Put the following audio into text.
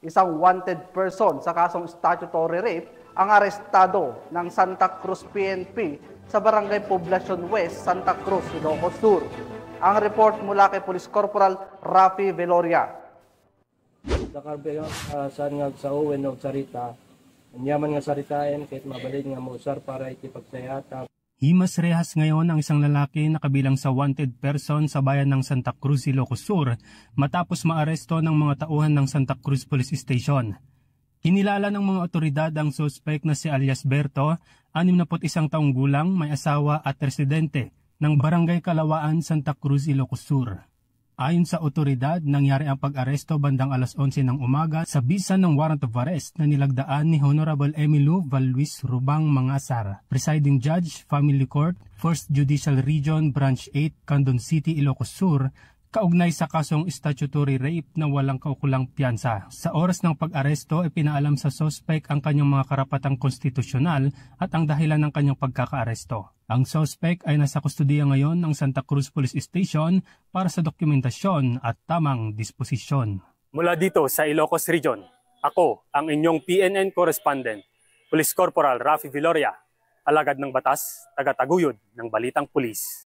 isang wanted person sa kasong statutory rape ang arestado ng Santa Cruz PNP sa Barangay Poblacion West, Santa Cruz, Ilocos Sur. Ang report mula kay Police Corporal Rafi Veloria. Saan nga sa uwen o sarita, anyaman nga saritain kahit mabalid nga mausar para ikipagsayata. Himas rehas ngayon ang isang lalaki na kabilang sa wanted person sa bayan ng Santa Cruz, Ilocos Sur matapos maaresto ng mga tauhan ng Santa Cruz Police Station. Kinilala ng mga otoridad ang suspect na si alias Berto, 61 taong gulang, may asawa at residente ng Barangay Kalawaan, Santa Cruz, Ilocos Sur. Ayon sa otoridad, nangyari ang pag-aresto bandang alas 11 ng umaga sa bisa ng warrant of arrest na nilagdaan ni Honorable Emilio Valluis Rubang Mangasar, Presiding Judge, Family Court, 1st Judicial Region, Branch 8, Candon City, Ilocos Sur, kaugnay sa kasong statutory rape na walang kaukulang piyansa. Sa oras ng pag-aresto, ipinaalam sa suspect ang kanyang mga karapatang konstitusyonal at ang dahilan ng kanyang pagkakaaresto. Ang suspect ay nasa kustudiya ngayon ng Santa Cruz Police Station para sa dokumentasyon at tamang disposisyon. Mula dito sa Ilocos Region, ako ang inyong PNN correspondent, Police Corporal Rafi Veloria, alagad ng batas, taga-taguyod ng Balitang Pulis.